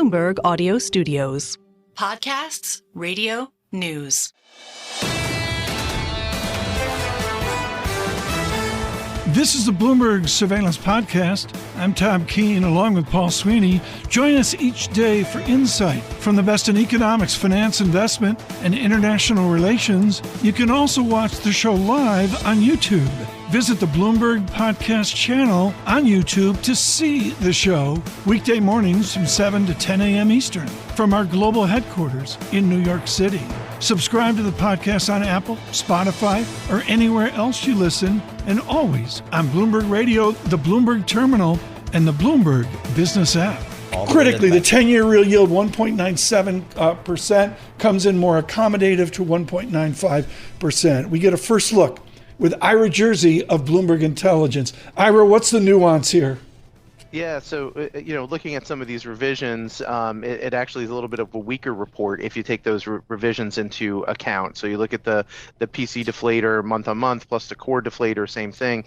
Bloomberg Audio Studios. Podcasts, radio, news. This is the Bloomberg Surveillance Podcast. I'm Tom Keene, along with Paul Sweeney. Join us each day for insight from the best in economics, finance, investment, and international relations. You can also watch the show live on YouTube. Visit the Bloomberg Podcast channel on YouTube to see the show weekday mornings from 7 to 10 a.m. Eastern from our global headquarters in New York City. Subscribe to the podcast on Apple, Spotify, or anywhere else you listen, and always on Bloomberg Radio, the Bloomberg Terminal, and the Bloomberg Business app. Critically, the 10-year real yield, 1.97%, comes in more accommodative to 1.95%. We get a first look with Ira Jersey of Bloomberg Intelligence. Ira, what's the nuance here? Yeah, so, looking at some of these revisions, it actually is a little bit of a weaker report if you take those revisions into account. So you look at the PC deflator month on month plus the core deflator, same thing,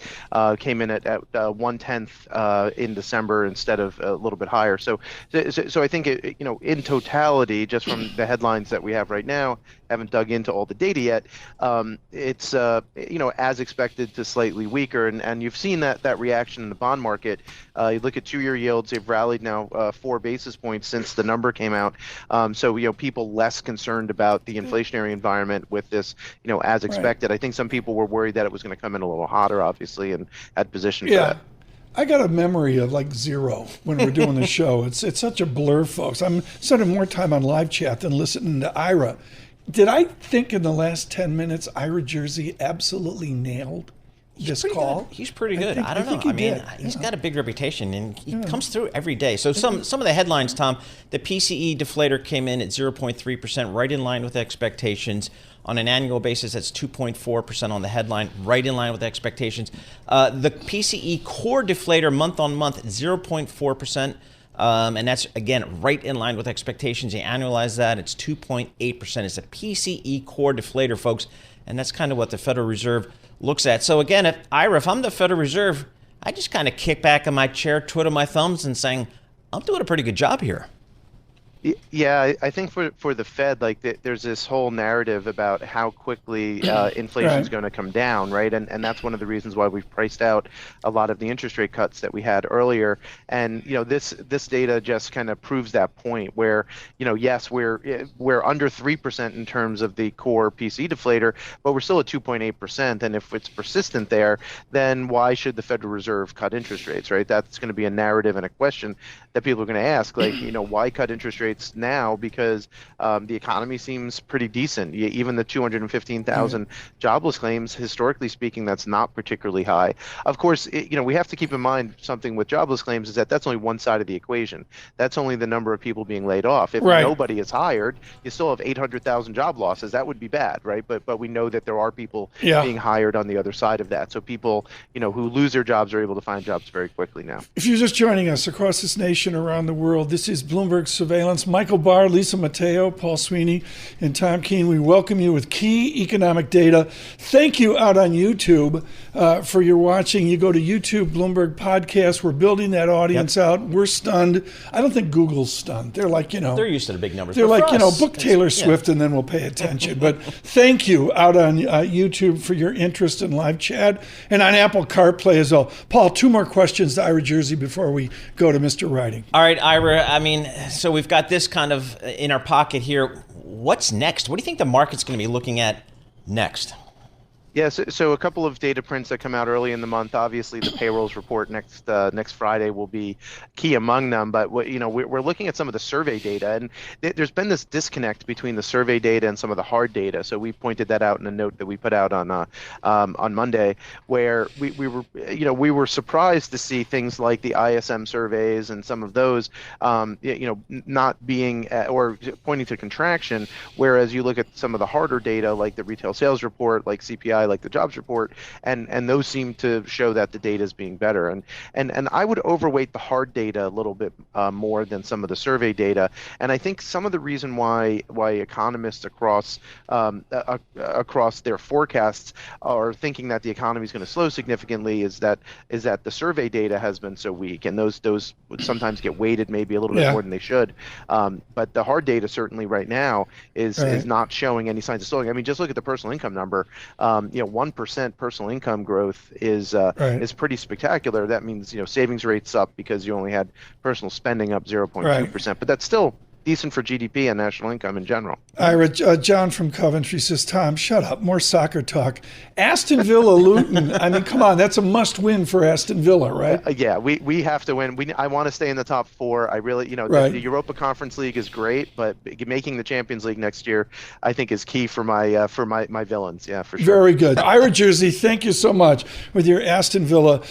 came in at 1/10 in December instead of a little bit higher. So I think, in totality, just from the headlines that we have right now, haven't dug into all the data yet, it's, as expected to slightly weaker. And you've seen that reaction in the bond market. You look at 2-year yields, they've rallied now 4 basis points since the number came out. So, people less concerned about the inflationary environment with this, as expected. Right. I think some people were worried that it was going to come in a little hotter, obviously, and had positioned for that. I got a memory of like zero when we're doing the show. It's such a blur, folks. I'm spending more time on live chat than listening to Ira. Did I think in the last 10 minutes Ira Jersey absolutely nailed this call? He's pretty good. I don't know. I mean, he's got a big reputation, and he comes through every day. So some of the headlines, Tom, the PCE deflator came in at 0.3%, right in line with expectations. On an annual basis, that's 2.4% on the headline, right in line with expectations. The PCE core deflator month on month, 0.4%. And that's, again, right in line with expectations. You annualize that, it's 2.8%. It's a PCE core deflator, folks. And that's kind of what the Federal Reserve looks at. So again, if I'm the Federal Reserve, I just kind of kick back in my chair, twiddle my thumbs and saying, I'm doing a pretty good job here. Yeah, I think for the Fed, there's this whole narrative about how quickly inflation is going to come down, right? And that's one of the reasons why we've priced out a lot of the interest rate cuts that we had earlier. And this data just kind of proves that point where yes, we're under 3% in terms of the core PC deflator, but we're still at 2.8%. And if it's persistent there, then why should the Federal Reserve cut interest rates, right? That's going to be a narrative and a question that people are going to ask, why cut interest rates now? Because the economy seems pretty decent. Even the 215,000 jobless claims, historically speaking, that's not particularly high. Of course, we have to keep in mind something with jobless claims is that's only one side of the equation. That's only the number of people being laid off. If nobody is hired, you still have 800,000 job losses. That would be bad, right? But we know that there are people being hired on the other side of that. So people, who lose their jobs are able to find jobs very quickly now. If you're just joining us across this nation, around the world, this is Bloomberg Surveillance. Michael Barr, Lisa Mateo, Paul Sweeney, and Tom Keene. We welcome you with key economic data. Thank you out on YouTube for your watching. You go to YouTube, Bloomberg Podcast. We're building that audience out. We're stunned. I don't think Google's stunned. They're like, they're used to the big numbers. They're like, book Taylor Swift and then we'll pay attention. But thank you out on YouTube for your interest in live chat and on Apple CarPlay as well. Paul, 2 more questions to Ira Jersey before we go to Mr. Ryding. All right, Ira, so we've got this kind of in our pocket here. What's next? What do you think the market's going to be looking at next? Yeah, so a couple of data prints that come out early in the month. Obviously, the payrolls report next Friday will be key among them. But we're looking at some of the survey data, and there's been this disconnect between the survey data and some of the hard data. So we pointed that out in a note that we put out on Monday, where we were surprised to see things like the ISM surveys and some of those not being or pointing to contraction, whereas you look at some of the harder data like the retail sales report, like CPI CPI, like the jobs report, and those seem to show that the data is being better. And I would overweight the hard data a little bit more than some of the survey data. And I think some of the reason why economists across their forecasts are thinking that the economy is going to slow significantly is that the survey data has been so weak, and those would sometimes get weighted maybe a little bit more than they should. But the hard data certainly right now is not showing any signs of slowing. I mean, just look at the personal income number. 1% personal income growth is pretty spectacular. That means savings rates up because you only had personal spending up 0.2%, but that's still decent for GDP and national income in general. Ira, John from Coventry says, Tom, shut up, more soccer talk. Aston Villa, Luton, I mean, come on, that's a must-win for Aston Villa, right? Yeah, we have to win. I want to stay in the top four. I really, the Europa Conference League is great, but making the Champions League next year, I think, is key for my villains. Yeah, for sure. Very good. Ira Jersey, thank you so much with your Aston Villa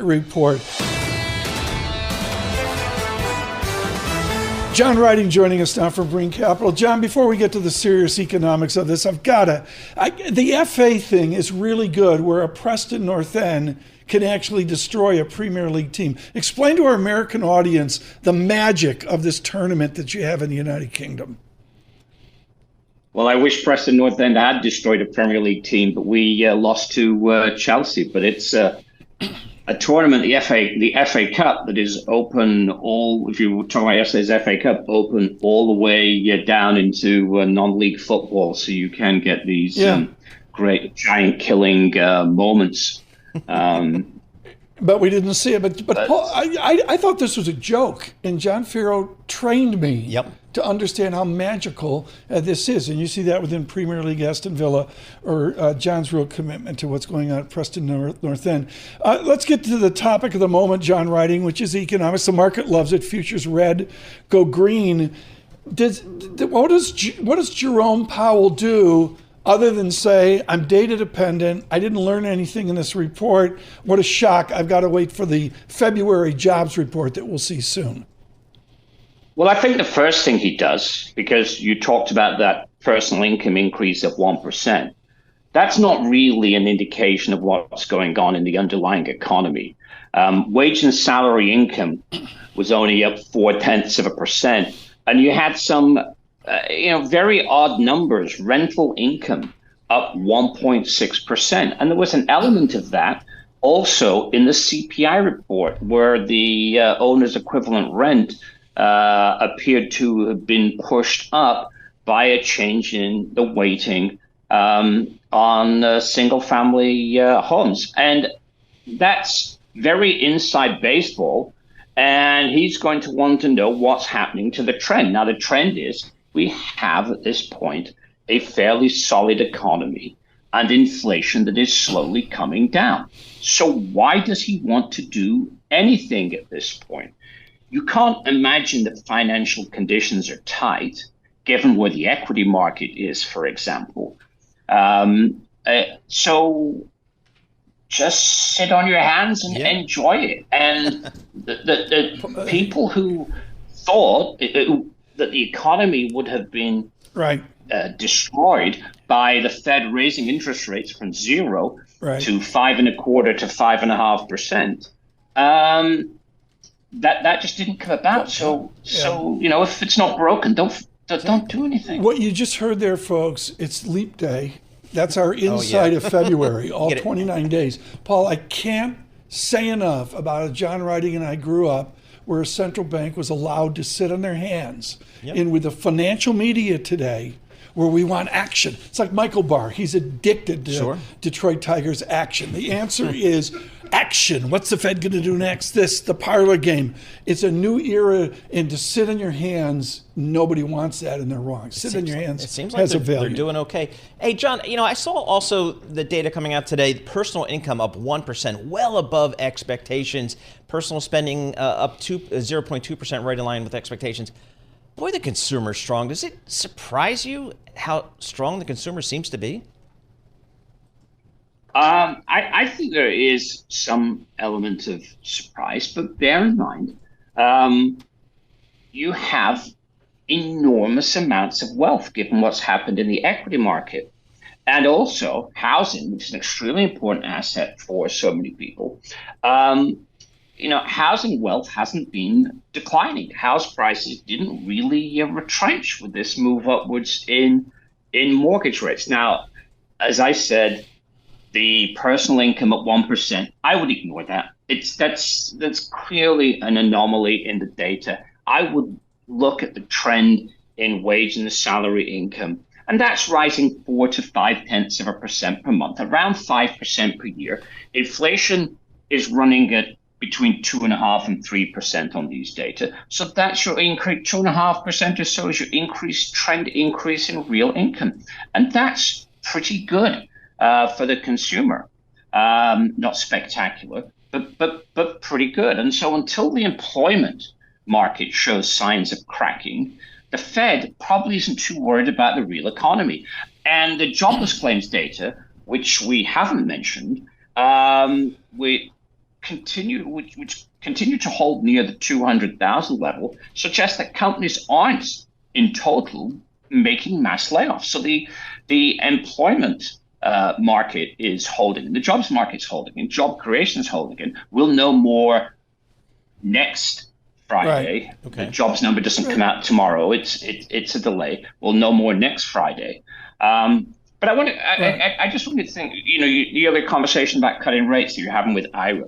report. Jon Ryding joining us now from Brean Capital. John, before we get to the serious economics of this, the FA thing is really good, where a Preston North End can actually destroy a Premier League team. Explain to our American audience the magic of this tournament that you have in the United Kingdom. Well, I wish Preston North End had destroyed a Premier League team, but we lost to Chelsea. But it's a tournament, the FA Cup, that is open if you were talking about yesterday's FA Cup, open all the way down into non-league football, so you can get these great giant killing moments. But we didn't see it. But Paul, I thought this was a joke, and Jon Ferro trained me to understand how magical this is. And you see that within Premier League Aston Villa, or John's real commitment to what's going on at Preston North End. Let's get to the topic of the moment, Jon Ryding, which is economics. The market loves it. Futures red, go green. What does Jerome Powell do other than say, I'm data dependent, I didn't learn anything in this report, what a shock, I've got to wait for the February jobs report that we'll see soon? Well, I think the first thing he does, because you talked about that personal income increase of 1%, that's not really an indication of what's going on in the underlying economy. Wage and salary income was only up 0.4%, and you had some very odd numbers. Rental income up 1.6%. And there was an element of that also in the CPI report, where the owner's equivalent rent appeared to have been pushed up by a change in the weighting on single-family homes. And that's very inside baseball. And he's going to want to know what's happening to the trend. Now, the trend is we have at this point a fairly solid economy and inflation that is slowly coming down. So why does he want to do anything at this point? You can't imagine that financial conditions are tight, given where the equity market is, for example. So just sit on your hands and enjoy it. And the people who thought that the economy would have been destroyed by the Fed raising interest rates from 0 to 5.25% to 5.5%, that just didn't come about. So if it's not broken, don't do anything. What you just heard there, folks, it's leap day. That's our inside of February, all 29 days. Paul, I can't say enough about how Jon Ryding and I grew up, where a central bank was allowed to sit on their hands. And with the financial media today, where we want action. It's like Michael Barr. He's addicted to Detroit Tigers action. The answer is action. What's the Fed going to do next? The parlor game. It's a new era, and to sit on your hands, nobody wants that, and they're wrong. Sit on your hands. It seems like they're doing okay. Hey, John, I saw also the data coming out today. Personal income up 1%, well above expectations. Personal spending up 0.2%, right in line with expectations. Boy, the consumer's strong. Does it surprise you how strong the consumer seems to be? I think there is some element of surprise, but bear in mind, you have enormous amounts of wealth given what's happened in the equity market. And also housing, which is an extremely important asset for so many people. Housing wealth hasn't been declining. House prices didn't really retrench with this move upwards in mortgage rates. Now, as I said, the personal income at 1%, I would ignore that. That's clearly an anomaly in the data. I would look at the trend in wage and the salary income, and that's rising 4 to 0.5% per month, around 5% per year. Inflation is running at between 2.5% and 3% on these data. So that's your increase, 2.5% or so is your trend increase in real income. And that's pretty good for the consumer. Not spectacular, but pretty good. And so until the employment market shows signs of cracking, the Fed probably isn't too worried about the real economy. And the jobless claims data, which we haven't mentioned, which continue to hold near the 200,000 level, suggests that companies aren't in total making mass layoffs. So the employment market is holding, the jobs market is holding, and job creation is holding. And we'll know more next Friday. Right. Okay. The jobs number doesn't come out tomorrow. It's a delay. We'll know more next Friday. But I just wanted to think, the other conversation about cutting rates that you're having with Ira,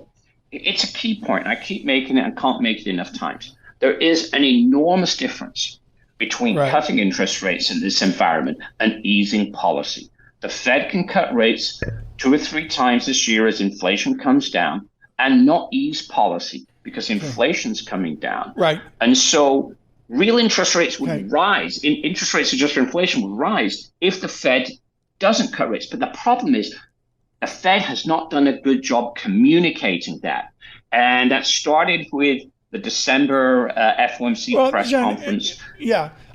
it's a key point. I keep making it and can't make it enough times. There is an enormous difference between cutting interest rates in this environment and easing policy. The Fed can cut rates 2 or 3 times this year as inflation comes down and not ease policy because inflation's coming down. Right. And so real interest rates would rise. Interest rates adjusted for inflation would rise if the Fed doesn't cut rates. But the problem is the Fed has not done a good job communicating that. And that started with the December FOMC press conference.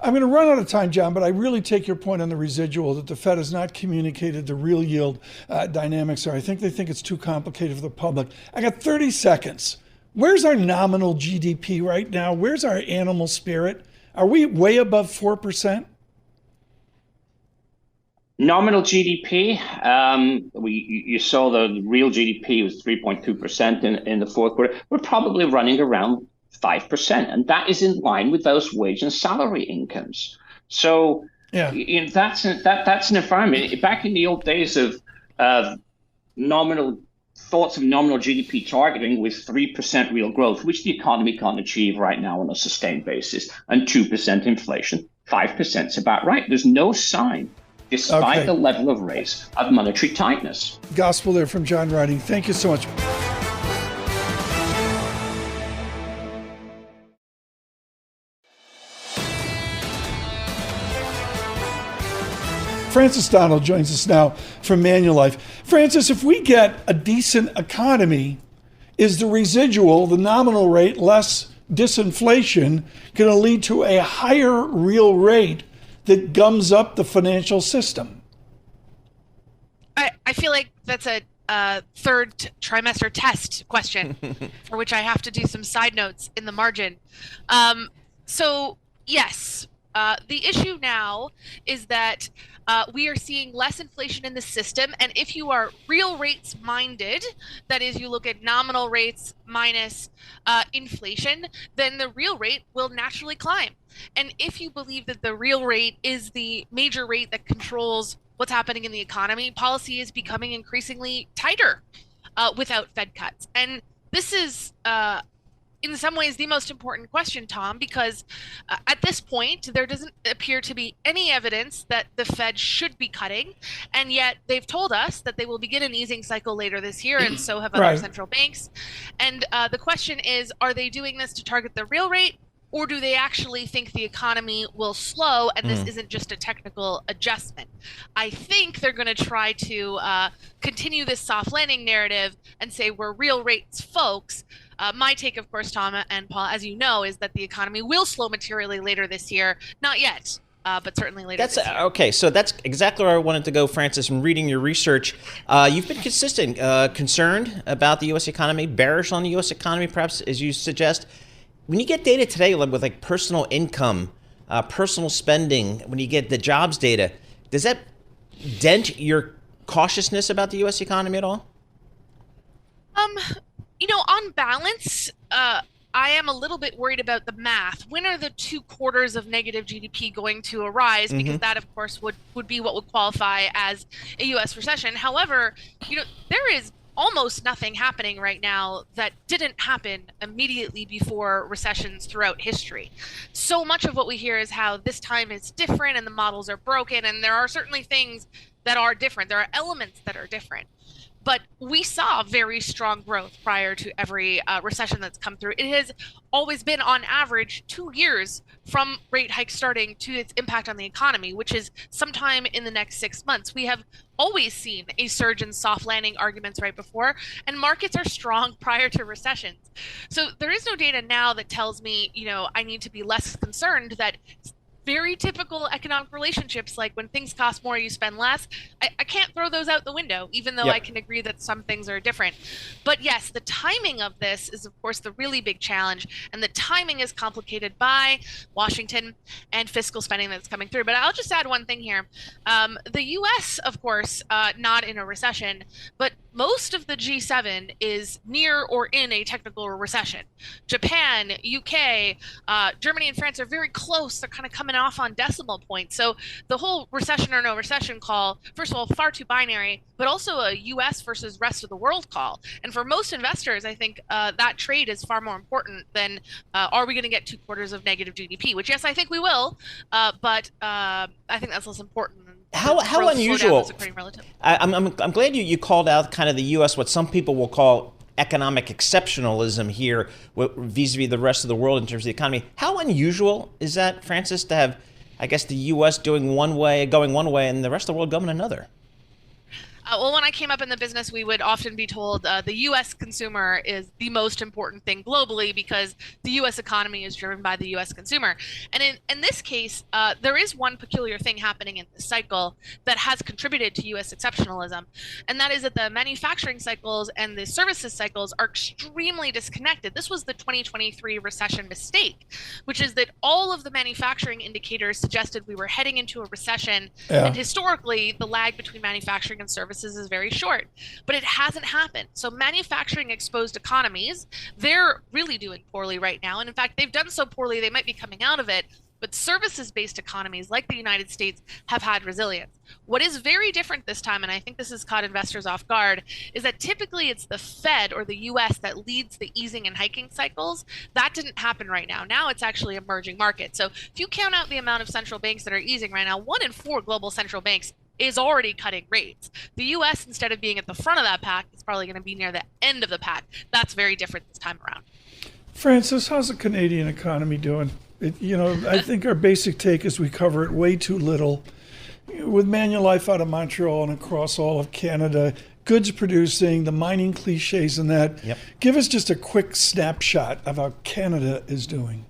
I'm going to run out of time, John, but I really take your point on the residual that the Fed has not communicated the real yield dynamics. I think they think it's too complicated for the public. I got 30 seconds. Where's our nominal GDP right now? Where's our animal spirit? Are we way above 4%? Nominal GDP, you saw the real GDP was 3.2% in the fourth quarter. We're probably running around 5%, and that is in line with those wage and salary incomes. So that's an environment. Back in the old days of nominal GDP targeting with 3% real growth, which the economy can't achieve right now on a sustained basis, and 2% inflation, 5% is about right. There's no sign, despite the level of raise, of monetary tightness. Gospel there from John Ryding. Thank you so much. Francis Donald joins us now from Manulife. Francis, if we get a decent economy, is the residual, the nominal rate, less disinflation, going to lead to a higher real rate that gums up the financial system? I feel like that's a third trimester test question for which I have to do some side notes in the margin. So yes, the issue now is that we are seeing less inflation in the system. And if you are real rates minded, that is, you look at nominal rates minus inflation, then the real rate will naturally climb. And if you believe that the real rate is the major rate that controls what's happening in the economy, policy is becoming increasingly tighter without Fed cuts. And this is in some ways the most important question, Tom, because at this point, there doesn't appear to be any evidence that the Fed should be cutting. And yet they've told us that they will begin an easing cycle later this year, and so have other central banks. And the question is, are they doing this to target the real rate, or do they actually think the economy will slow and this isn't just a technical adjustment? I think they're going to try to continue this soft landing narrative and say we're real rates folks. My take, of course, Tom and Paul, as you know, is that the economy will slow materially later this year. Not yet, but certainly later this year. Okay, so that's exactly where I wanted to go, Francis. In reading your research, you've been consistent, concerned about the U.S. economy, bearish on the U.S. economy, perhaps, as you suggest. When you get data today with like personal income, personal spending, when you get the jobs data, does that dent your cautiousness about the U.S. economy at all? On balance, I am a little bit worried about the math. When are the 2 quarters of negative GDP going to arise? Because that, of course, would be what would qualify as a U.S. recession. However, there is almost nothing happening right now that didn't happen immediately before recessions throughout history. So much of what we hear is how this time is different and the models are broken, and there are certainly things that are different. There are elements that are different. But we saw very strong growth prior to every recession that's come through. It has always been, on average, 2 years from rate hike starting to its impact on the economy, which is sometime in the next 6 months. We have always seen a surge in soft landing arguments right before, and markets are strong prior to recessions. So there is no data now that tells me, I need to be less concerned that very typical economic relationships, like when things cost more, you spend less. I can't throw those out the window, even though I can agree that some things are different. But yes, the timing of this is, of course, the really big challenge. And the timing is complicated by Washington and fiscal spending that's coming through. But I'll just add one thing here. The U.S., of course, not in a recession, but most of the G7 is near or in a technical recession. Japan, UK, Germany, and France are very close. They're kind of coming off on decimal points. So the whole recession or no recession call, first of all, far too binary, but also a US versus rest of the world call. And for most investors, I think that trade is far more important than are we going to get 2 quarters of negative GDP, which, yes, I think we will, but I think that's less important. How unusual? I'm glad you called out kind of the U.S., what some people will call economic exceptionalism here vis-a-vis the rest of the world in terms of the economy. How unusual is that, Francis, to have, I guess, the U.S. going one way, and the rest of the world going another? Well, when I came up in the business, we would often be told the U.S. consumer is the most important thing globally because the U.S. economy is driven by the U.S. consumer. And in this case, there is one peculiar thing happening in this cycle that has contributed to U.S. exceptionalism, and that is that the manufacturing cycles and the services cycles are extremely disconnected. This was the 2023 recession mistake, which is that all of the manufacturing indicators suggested we were heading into a recession, and historically, the lag between manufacturing and services is very short, but it hasn't happened. So manufacturing exposed economies, they're really doing poorly right now. And in fact, they've done so poorly, they might be coming out of it. But services-based economies like the United States have had resilience. What is very different this time, and I think this has caught investors off guard, is that typically it's the Fed or the U.S. that leads the easing and hiking cycles. That didn't happen right now. Now it's actually emerging markets. So if you count out the amount of central banks that are easing right now, 1 in 4 global central banks is already cutting rates. The U.S., instead of being at the front of that pack, is probably going to be near the end of the pack. That's very different this time around. Francis, how's the Canadian economy doing? I think our basic take is we cover it way too little. With Manulife out of Montreal and across all of Canada, goods producing, the mining cliches and that. Yep. Give us just a quick snapshot of how Canada is doing.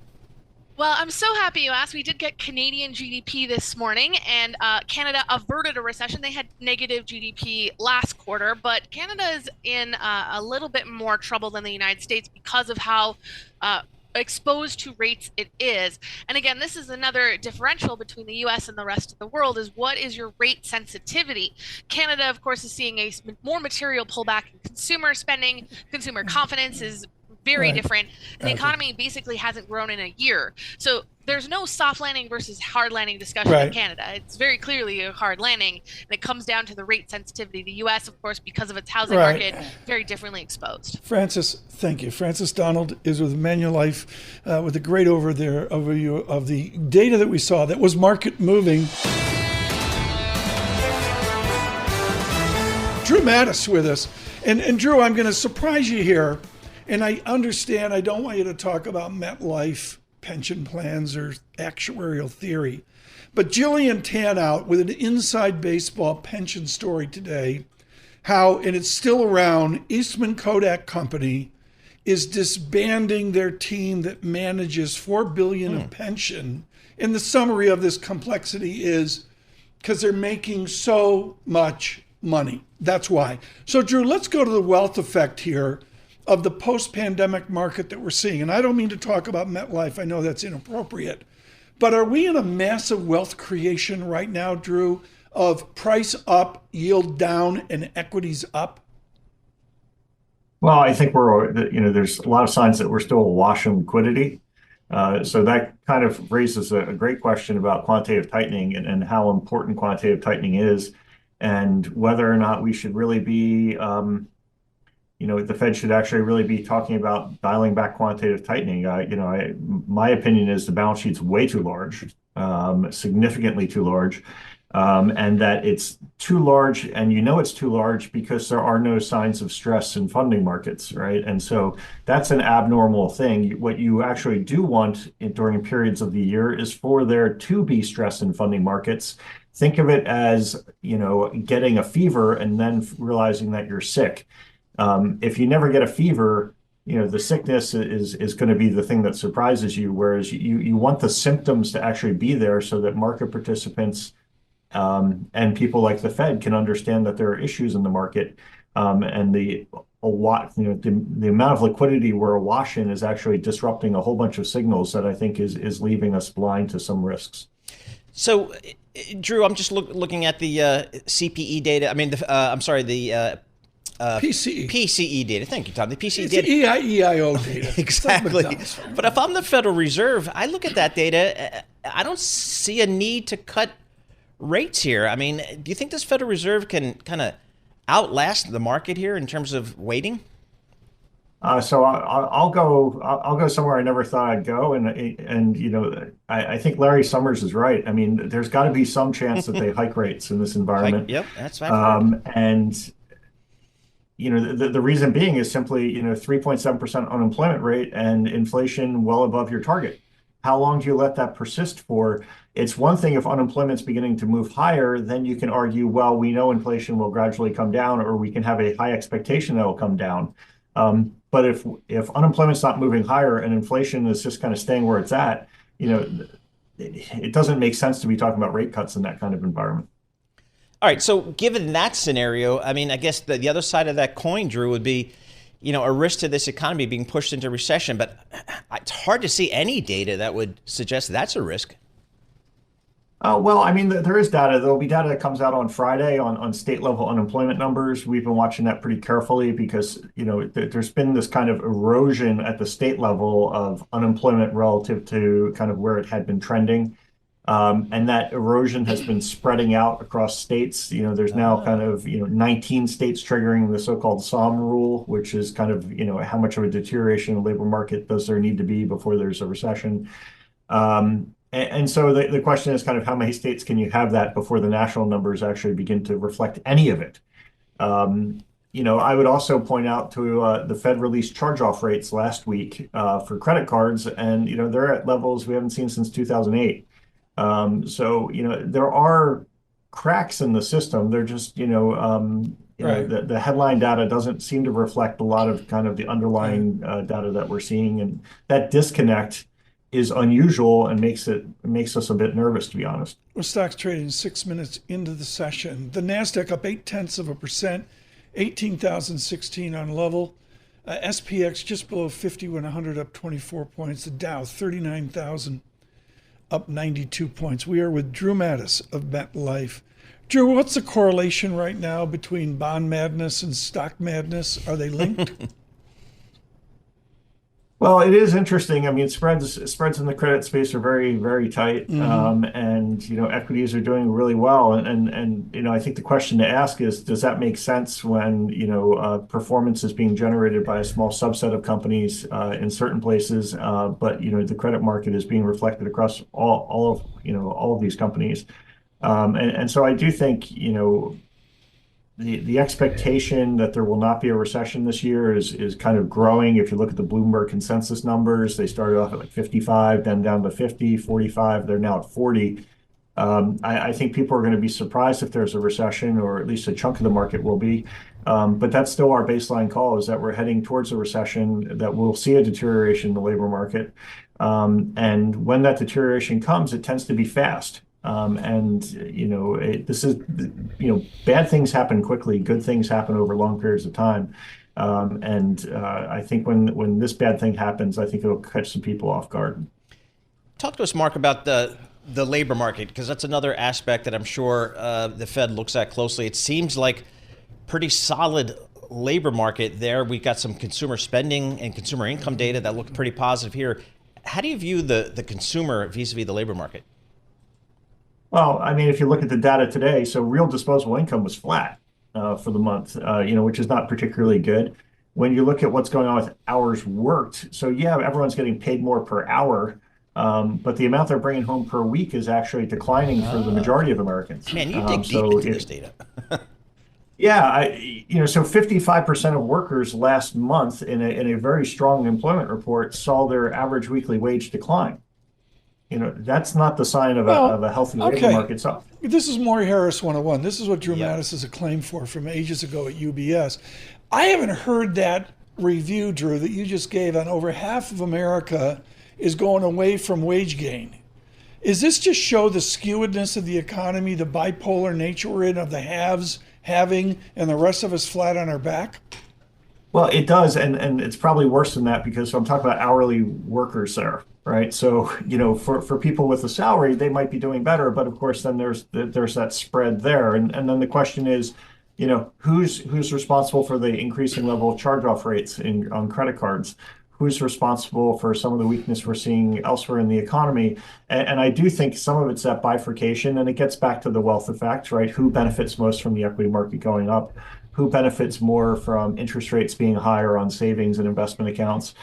Well, I'm so happy you asked. We did get Canadian GDP this morning, and Canada averted a recession. They had negative GDP last quarter, but Canada is in a little bit more trouble than the United States because of how exposed to rates it is. And again, this is another differential between the US and the rest of the world, is what is your rate sensitivity? Canada, of course, is seeing a more material pullback in consumer spending. Consumer confidence is very different. And the economy basically hasn't grown in a year. So there's no soft landing versus hard landing discussion in Canada. It's very clearly a hard landing, and it comes down to the rate sensitivity. The U.S., of course, because of its housing market, very differently exposed. Francis, thank you. Francis Donald is with Manulife with a great overview of the data that we saw that was market moving. Drew Matus with us. And Drew, I'm going to surprise you here. And I understand I don't want you to talk about Metlife pension plans or actuarial theory. But Jillian Tanout with an inside baseball pension story today, how, and it's still around, Eastman Kodak Company is disbanding their team that manages $4 billion of pension. And the summary of this complexity is because they're making so much money. That's why. So Drew, let's go to the wealth effect here of the post-pandemic market that we're seeing. And I don't mean to talk about Metlife. I know that's inappropriate. But are we in a massive wealth creation right now, Drew, of price up, yield down, and equities up? Well, I think there's a lot of signs that we're still awash in liquidity. So that kind of raises a great question about quantitative tightening and how important quantitative tightening is, and whether or not we should really be, the Fed should actually really be talking about dialing back quantitative tightening. My opinion is the balance sheet's way too large, significantly too large. And that it's too large, and it's too large because there are no signs of stress in funding markets, right? And so that's an abnormal thing. What you actually do want during periods of the year is for there to be stress in funding markets. Think of it as, getting a fever and then realizing that you're sick. If you never get a fever, the sickness is going to be the thing that surprises you, whereas you want the symptoms to actually be there so that market participants and people like the Fed can understand that there are issues in the market, and the amount of liquidity we're awash in is actually disrupting a whole bunch of signals that I think is leaving us blind to some risks. So, Drew, I'm just looking at the CPE data. I mean, the PCE data. Thank you, Tom. The PCE data. EIO data. Exactly. But if I'm the Federal Reserve, I look at that data. I don't see a need to cut rates here. I mean, do you think this Federal Reserve can kind of outlast the market here in terms of waiting? So I'll go somewhere I never thought I'd go, and I think Larry Summers is right. I mean, there's got to be some chance that they hike rates in this environment. Yep, that's right. And the reason being is simply 3.7% unemployment rate and inflation well above your target. How long do you let that persist for? It's one thing if unemployment's beginning to move higher, then you can argue, well, we know inflation will gradually come down, or we can have a high expectation that will come down. But if unemployment's not moving higher and inflation is just kind of staying where it's at, it doesn't make sense to be talking about rate cuts in that kind of environment. All right. So given that scenario, I mean, I guess the other side of that coin, Drew, would be, a risk to this economy being pushed into recession. But it's hard to see any data that would suggest that's a risk. Well, I mean, there is data. There'll be data that comes out on Friday on state level unemployment numbers. We've been watching that pretty carefully because, there's been this kind of erosion at the state level of unemployment relative to kind of where it had been trending. And that erosion has been spreading out across states. There's now kind of, 19 states triggering the so-called SOM rule, which is kind of, how much of a deterioration in the labor market does there need to be before there's a recession. And so the question is kind of how many states can you have that before the national numbers actually begin to reflect any of it? I would also point out to the Fed released charge-off rates last week for credit cards, and they're at levels we haven't seen since 2008. So there are cracks in the system. They're just right. The headline data doesn't seem to reflect a lot of kind of the underlying data that we're seeing, and that disconnect is unusual and makes us a bit nervous, to be honest. Well, stocks trading 6 minutes into the session. The Nasdaq up 0.8%, 18,016 on level. SPX just below 50 when 100 up 24 points. The Dow 39,000 up 92 points. We are with Drew Matus of Metlife. Drew, what's the correlation right now between bond madness and stock madness? Are they linked? Well, it is interesting. I mean, spreads in the credit space are very, very tight, and equities are doing really well. And I think the question to ask is, does that make sense when performance is being generated by a small subset of companies in certain places, but the credit market is being reflected across all of these companies, and so I do think The expectation that there will not be a recession this year is kind of growing. If you look at the Bloomberg consensus numbers, they started off at like 55, then down to 50, 45. They're now at 40. I think people are going to be surprised if there's a recession, or at least a chunk of the market will be. But that's still our baseline call, is that we're heading towards a recession, that we'll see a deterioration in the labor market. And when that deterioration comes, it tends to be fast. Bad things happen quickly, good things happen over long periods of time. I think when this bad thing happens, I think it'll catch some people off guard. Talk to us, Mark, about the labor market, because that's another aspect that I'm sure the Fed looks at closely. It seems like pretty solid labor market there. We've got some consumer spending and consumer income data that look pretty positive here. How do you view the consumer vis-a-vis the labor market? Well, I mean, if you look at the data today, so real disposable income was flat for the month, which is not particularly good. When you look at what's going on with hours worked, so yeah, everyone's getting paid more per hour, but the amount they're bringing home per week is actually declining for the majority of Americans. Man, you dig deep into this data. Yeah, so 55% of workers last month in a very strong employment report saw their average weekly wage decline. That's not the sign of a healthy labor market. So this is more Harris 101. This is what Drew Matus is a claim for from ages ago at UBS. I haven't heard that review, Drew, that you just gave on over half of America is going away from wage gain. Is this just show the skewedness of the economy, the bipolar nature we're in of the haves having and the rest of us flat on our back? Well, it does, and it's probably worse than that because I'm talking about hourly workers there, right? So, for people with a salary, they might be doing better, but of course, then there's that spread there, and then the question is, who's responsible for the increasing level of charge-off rates on credit cards? Who's responsible for some of the weakness we're seeing elsewhere in the economy? And I do think some of it's that bifurcation, and it gets back to the wealth effect, right? Who benefits most from the equity market going up? Who benefits more from interest rates being higher on savings and investment accounts?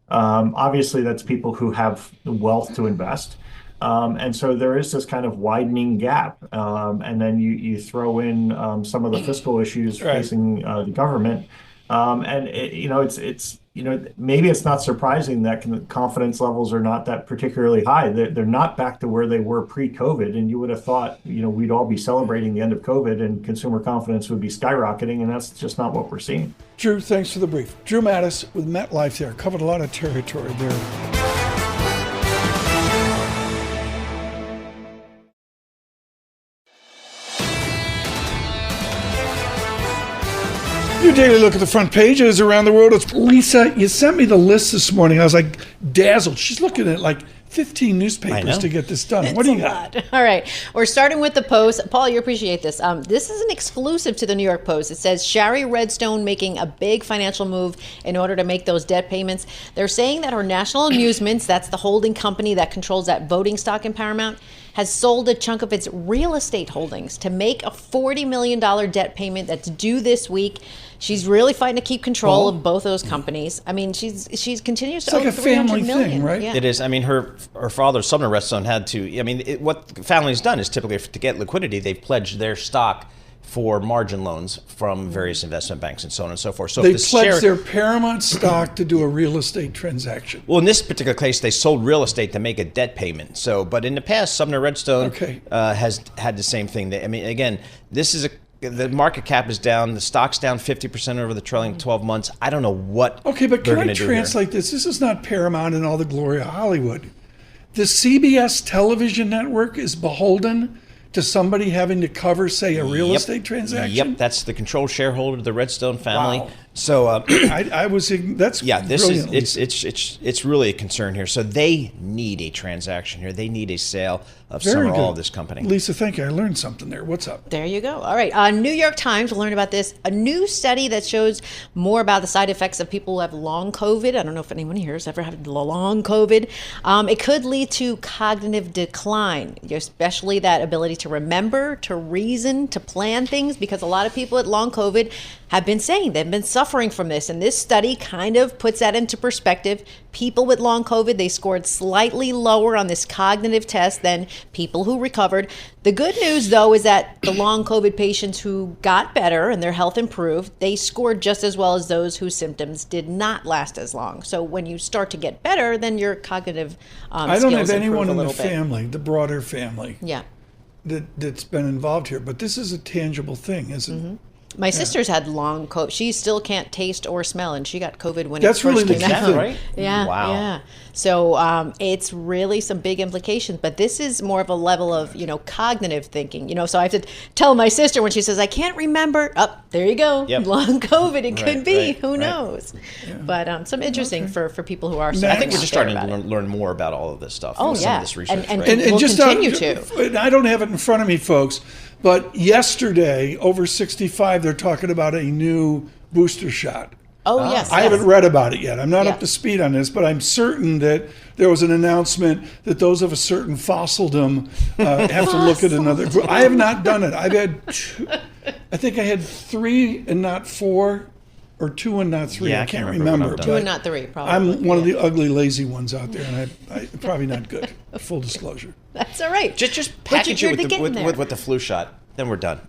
Obviously, that's people who have the wealth to invest. And so there is this kind of widening gap. And then you throw in some of the fiscal issues facing the government. Maybe it's not surprising that confidence levels are not that particularly high. They're not back to where they were pre-COVID. And you would have thought, we'd all be celebrating the end of COVID and consumer confidence would be skyrocketing. And that's just not what we're seeing. Drew, thanks for the brief. Drew Matus with Metlife there. Covered a lot of territory there. Your daily look at the front pages around the world. It's Lisa. You sent me the list this morning. I was like dazzled. She's looking at like 15 newspapers to get this done. What do you got? All right. We're starting with the Post. Paul, you appreciate this. This is an exclusive to the New York Post. It says Shari Redstone making a big financial move in order to make those debt payments. They're saying that her National Amusements, that's the holding company that controls that voting stock in Paramount, has sold a chunk of its real estate holdings to make a $40 million debt payment that's due this week. She's really fighting to keep control of both those companies. I mean, she's continues to owe $300 million. It's like a family thing, right? Yeah. It is. I mean, her father, Sumner Redstone, had to. I mean, what the family's done is typically to get liquidity, they've pledged their stock for margin loans from various investment banks and so on and so forth. So they pledged their Paramount stock to do a real estate transaction. Well, in this particular case, they sold real estate to make a debt payment. So, but in the past, Sumner Redstone has had the same thing. I mean, again, the market cap is down. The stock's down 50% over the trailing 12 months. I don't know what. Okay, but can I translate this? This is not Paramount and all the glory of Hollywood. The CBS television network is beholden to somebody having to cover, say, a real estate transaction? Yep, that's the controlled shareholder of the Redstone family. Wow. So that's it's really a concern here. So they need a transaction here. They need a sale of some or all of this company. Lisa, thank you. I learned something there. What's up? There you go. All right. New York Times, we'll learn about this. A new study that shows more about the side effects of people who have long COVID. I don't know if anyone here has ever had long COVID. It could lead to cognitive decline, especially that ability to remember, to reason, to plan things, because a lot of people at long COVID have been saying they've been suffering from this. And this study kind of puts that into perspective. People with long COVID, they scored slightly lower on this cognitive test than people who recovered. The good news, though, is that the long COVID patients who got better and their health improved, they scored just as well as those whose symptoms did not last as long. So when you start to get better, then your cognitive I don't have anyone in the family, the broader family, yeah, that's been involved here. But this is a tangible thing, isn't it? My sister's had long COVID. She still can't taste or smell, and she got COVID when That's it first really came out. That's right? Yeah, Wow. yeah. So it's really some big implications, but this is more of a level of, cognitive thinking. So I have to tell my sister when she says, I can't remember. There you go. Yep. Long COVID. It could be. Right, Who knows? Yeah. But some interesting for people who are I think we're just starting to learn more about all of this stuff. Oh, some yeah. of this research, And right? we'll continue to. I don't have it in front of me, folks, but yesterday, over 65, they're talking about a new booster shot. Oh, yes. I haven't read about it yet. I'm not up to speed on this, but I'm certain that there was an announcement that those of a certain fossildom have to look at another. I have not done it. I've had I think I had 3 and not 4, or 2 and not 3. Yeah, I can't remember. 2 and not 3, probably. I'm one of the ugly, lazy ones out there, and I probably not good. Full disclosure. That's all right. Just package it with the flu shot, then we're done.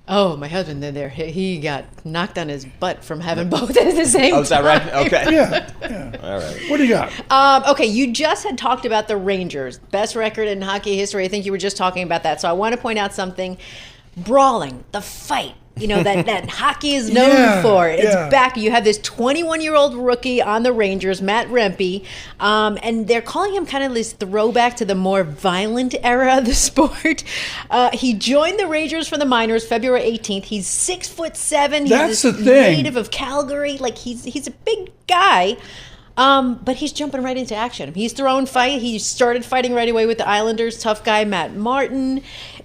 Oh, my husband there, he got knocked on his butt from having both at the same time. Oh, is that right? Okay. Yeah. All right. What do you got? Okay, you just had talked about the Rangers. Best record in hockey history. I think you were just talking about that. So I want to point out something. Brawling, the fight. That hockey is known for. It's back. You have this 21-year-old rookie on the Rangers, Matt Rempe, and they're calling him kind of this throwback to the more violent era of the sport. He joined the Rangers from the minors February 18th. He's 6'7". That's the He's thing. native of Calgary. He's a big guy. But he's jumping right into action. He's throwing fight. He started fighting right away with the Islanders. Tough guy, Matt Martin.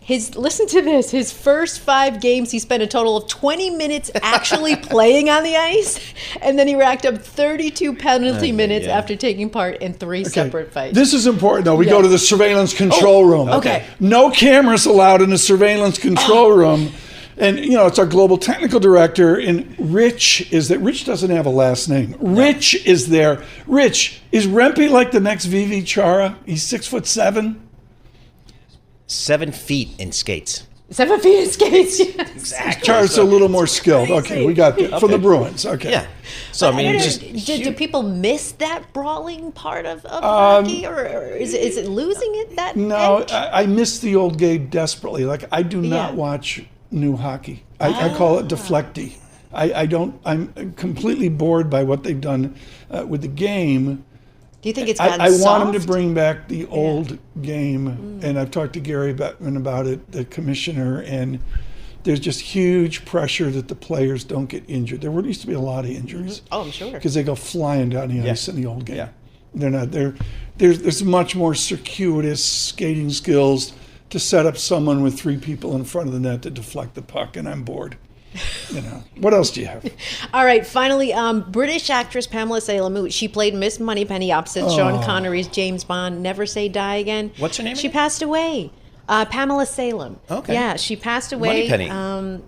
Listen to this. His first 5 games, he spent a total of 20 minutes actually playing on the ice. And then he racked up 32 penalty minutes after taking part in 3 separate fights. This is important, though. We go to the surveillance control room. Okay. No cameras allowed in the surveillance control room. And, it's our global technical director, and Rich doesn't have a last name. Rich is there. Rich, is Rempe like the next Vivi Chara? He's 6'7". 7 feet in skates. 7 feet in skates. Exactly. Chara's a little more skilled. Okay, we got that. From the Bruins. Okay. Yeah. So, do people miss that brawling part of hockey, or is it losing it that No, edge? I miss the old game desperately. I do not watch new hockey. I call it deflecty. I'm completely bored by what they've done with the game. Do you think it's gotten I soft? want them to bring back the old game, and I've talked to Gary Bettman about it, the commissioner, and there's just huge pressure that the players don't get injured. There used to be a lot of injuries. Oh, I'm sure. Because they go flying down the ice in the old game. Yeah. There's much more circuitous skating skills to set up someone with 3 people in front of the net to deflect the puck, and I'm bored. What else do you have? All right, finally, British actress Pamela Salem, she played Miss Moneypenny opposite Sean Connery's James Bond, Never Say Die Again. What's her name She again? passed away. Pamela Salem. Okay. Yeah, she passed away. Moneypenny.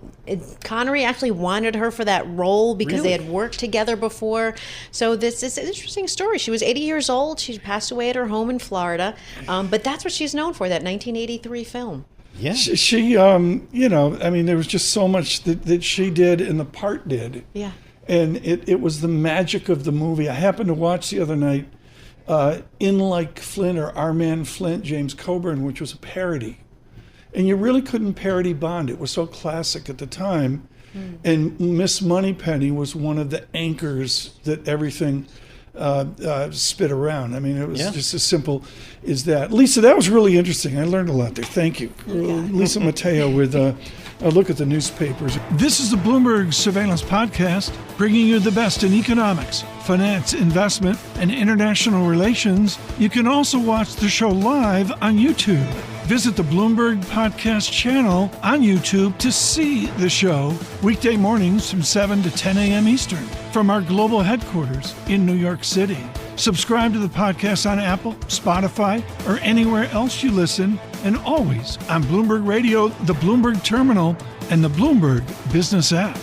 Connery actually wanted her for that role because Really? they had worked together before. So this is an interesting story. She was 80 years old. She passed away at her home in Florida. But that's what she's known for, that 1983 film. Yeah. She there was just so much that she did and the part did. Yeah. And it was the magic of the movie. I happened to watch the other night In Like Flint, or Our Man Flint, James Coburn, which was a parody. And you really couldn't parody Bond. It was so classic at the time. And Miss Moneypenny was one of the anchors that everything spit around. It was just as simple as that. Lisa, that was really interesting. I learned a lot there. Thank you. Lisa Mateo with a look at the newspapers. This is the Bloomberg Surveillance Podcast, bringing you the best in economics, finance, investment, and international relations. You can also watch the show live on YouTube. Visit the Bloomberg Podcast channel on YouTube to see the show weekday mornings from 7 to 10 a.m. Eastern from our global headquarters in New York City. Subscribe to the podcast on Apple, Spotify, or anywhere else you listen, and always on Bloomberg Radio, the Bloomberg Terminal, and the Bloomberg Business app.